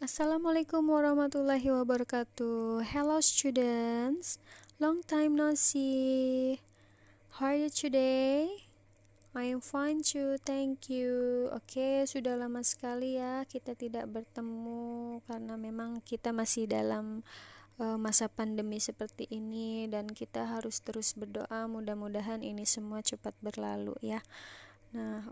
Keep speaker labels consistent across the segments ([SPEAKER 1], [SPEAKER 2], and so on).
[SPEAKER 1] Assalamualaikum warahmatullahi wabarakatuh. Hello students, long time no see. How are you today? I am fine too, thank you. Oke, sudah lama sekali ya kita tidak bertemu karena memang kita masih dalam masa pandemi seperti ini dan kita harus terus berdoa mudah-mudahan ini semua cepat berlalu ya. Nah,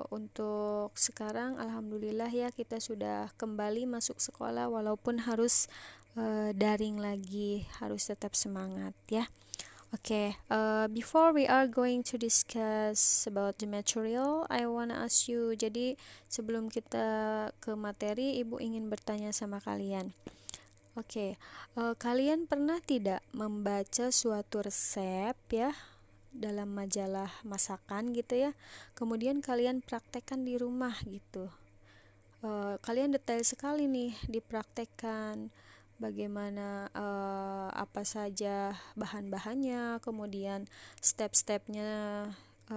[SPEAKER 1] untuk sekarang alhamdulillah ya kita sudah kembali masuk sekolah walaupun harus daring lagi, harus tetap semangat ya. Oke, before we are going to discuss about the material, I wanna ask you. Jadi sebelum kita ke materi, Ibu ingin bertanya sama kalian. Oke, kalian pernah tidak membaca suatu resep ya dalam majalah masakan gitu ya, kemudian kalian praktekkan di rumah gitu. Kalian detail sekali nih dipraktekkan bagaimana, apa saja bahan-bahannya, kemudian step-stepnya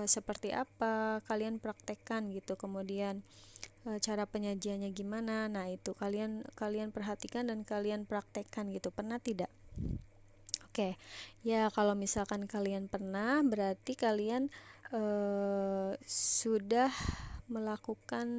[SPEAKER 1] seperti apa kalian praktekkan gitu, kemudian cara penyajiannya gimana. Nah itu kalian kalian perhatikan dan kalian praktekkan gitu, pernah tidak? Oke, ya kalau misalkan kalian pernah, berarti kalian sudah melakukan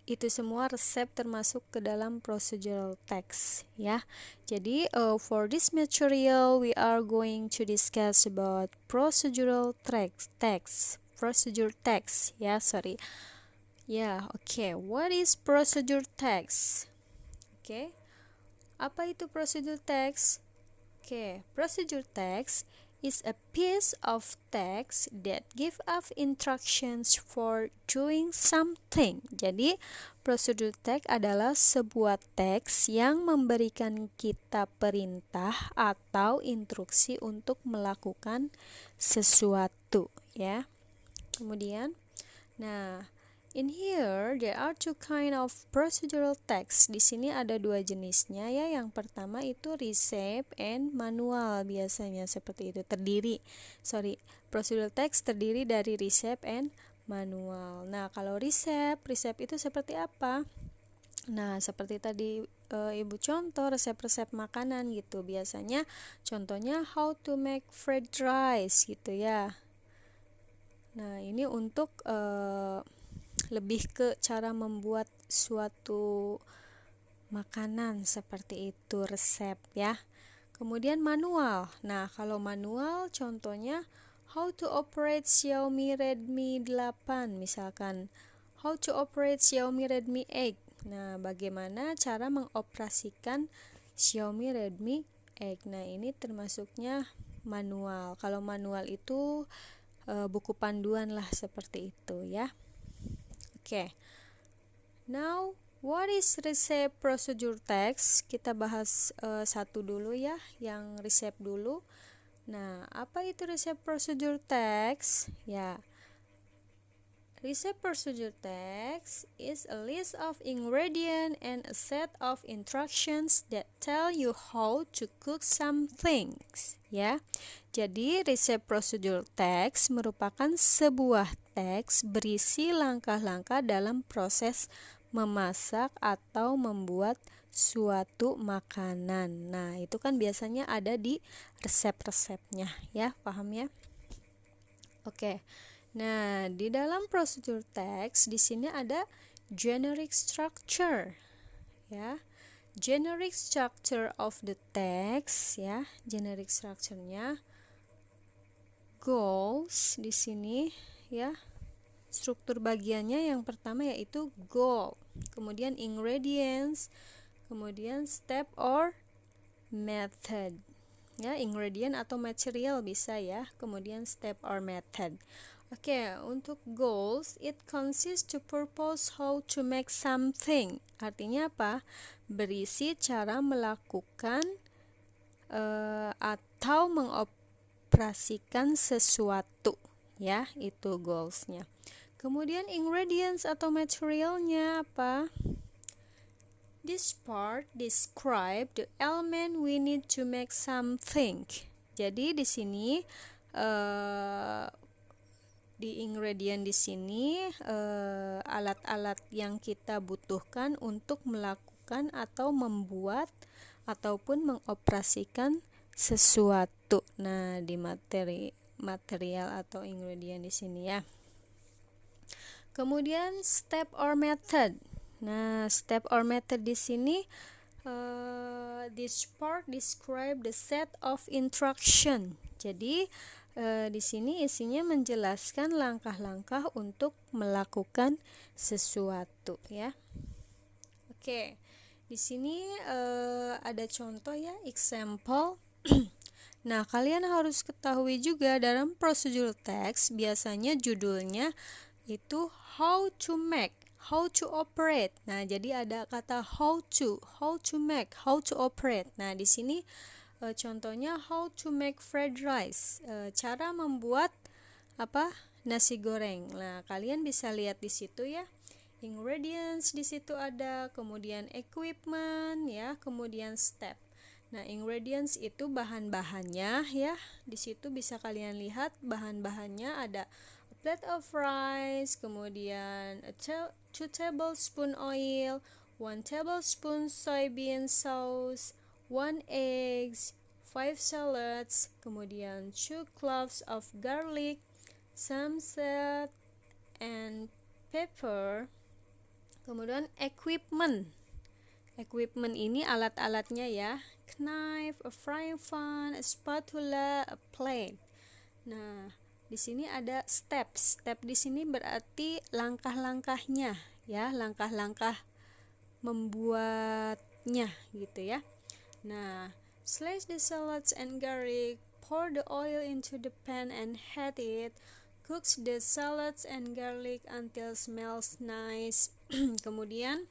[SPEAKER 1] itu semua resep termasuk ke dalam procedural text ya. Jadi for this material we are going to discuss about procedural procedure text ya, sorry. Ya, oke. What is procedure text? Oke. Apa itu procedure text? Oke, procedure text is a piece of text that give us instructions for doing something. Jadi, procedure text adalah sebuah teks yang memberikan kita perintah atau instruksi untuk melakukan sesuatu, ya. Kemudian, nah, in here there are two kind of procedural text. Di sini ada dua jenisnya ya. Yang pertama itu receipt and manual, biasanya seperti itu. Procedural text terdiri dari receipt and manual. Nah, kalau receipt itu seperti apa? Nah, seperti tadi Ibu contoh resep-resep makanan gitu. Biasanya contohnya how to make fried rice gitu ya. Nah, ini untuk lebih ke cara membuat suatu makanan seperti itu resep ya. Kemudian manual. Nah, kalau manual contohnya how to operate Xiaomi Redmi 8 misalkan. How to operate Xiaomi Redmi 8. Nah, bagaimana cara mengoperasikan Xiaomi Redmi 8. Nah, ini termasuknya manual. Kalau manual itu buku panduan lah seperti itu ya. Oke. Now, what is receipt procedure text? Kita bahas satu dulu ya, yang receipt dulu. Nah, apa itu receipt procedure text? Ya. Receipt procedure text is a list of ingredients and a set of instructions that tell you how to cook some things. Ya. Jadi, receipt procedure text merupakan sebuah teks berisi langkah-langkah dalam proses memasak atau membuat suatu makanan. Nah, itu kan biasanya ada di resep-resepnya ya, paham ya? Oke. Nah, di dalam procedure text di sini ada generic structure ya. Generic structure of the text ya, generic structure-nya. Goals di sini ya. Struktur bagiannya yang pertama yaitu goal, kemudian ingredients, kemudian step or method. Ya, ingredient atau material bisa ya, kemudian step or method. Oke, untuk goals, it consists to purpose how to make something. Artinya apa? Berisi cara melakukan atau mengoperasikan sesuatu. Ya, itu goalsnya. Kemudian ingredients atau materialnya apa? This part describe the element we need to make something. Jadi di sini di ingredient di sini alat-alat yang kita butuhkan untuk melakukan atau membuat ataupun mengoperasikan sesuatu. Nah, di material atau ingredient di sini ya. Kemudian step or method. Nah, step or method di sini this part describe the set of instruction. Jadi di sini isinya menjelaskan langkah-langkah untuk melakukan sesuatu ya. Oke. Di sini ada contoh ya, example. Nah, kalian harus ketahui juga dalam prosedur teks biasanya judulnya itu how to make, how to operate. Nah, jadi ada kata how to make, how to operate. Nah, di sini contohnya how to make fried rice, cara membuat nasi goreng. Nah, kalian bisa lihat di situ ya, ingredients di situ ada, kemudian equipment ya, kemudian step. Nah, ingredients itu bahan-bahannya ya. Di situ bisa kalian lihat bahan-bahannya ada a plate of rice, kemudian 2 tablespoon oil, 1 tablespoon soybean sauce, 1 eggs, 5 salads, kemudian 2 cloves of garlic, some salt and pepper. Kemudian equipment. Equipment ini alat-alatnya ya. Knife, a frying pan, a spatula, a plate. Nah, di sini ada step. Step di sini berarti langkah-langkahnya ya, langkah-langkah membuatnya gitu ya. Nah, slice the salads and garlic, pour the oil into the pan and heat it. Cook the salads and garlic until smells nice. Kemudian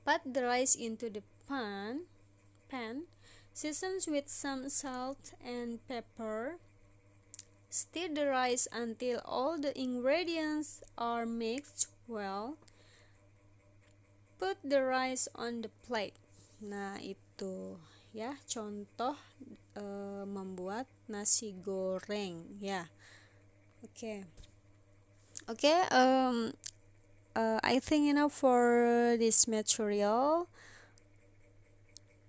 [SPEAKER 1] put the rice into the pan, season with some salt and pepper. Stir the rice until all the ingredients are mixed well. Put the rice on the plate. Nah, itu ya contoh membuat nasi goreng ya. Oke. I think enough for this material.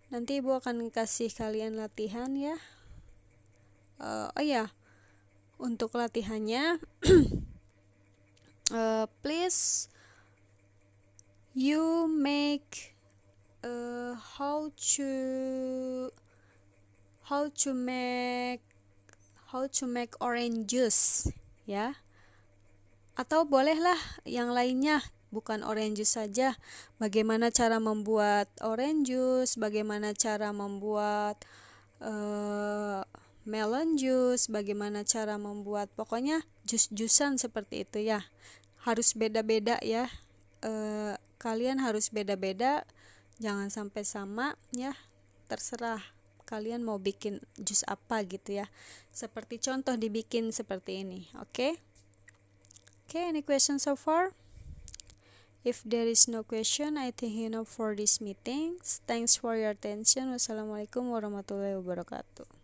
[SPEAKER 1] Nanti Ibu akan kasih kalian latihan ya. Untuk latihannya please you make how to make orange juice ya, atau bolehlah yang lainnya, bukan orange juice saja. Bagaimana cara membuat orange juice, bagaimana cara membuat melon juice, bagaimana cara membuat pokoknya jus-jusan seperti itu ya. Harus beda-beda ya. Kalian harus beda-beda, jangan sampai sama ya. Terserah kalian mau bikin jus apa gitu ya. Seperti contoh dibikin seperti ini. Oke, any questions so far? If there is no question, I think enough for this meeting. Thanks for your attention. Wassalamualaikum warahmatullahi wabarakatuh.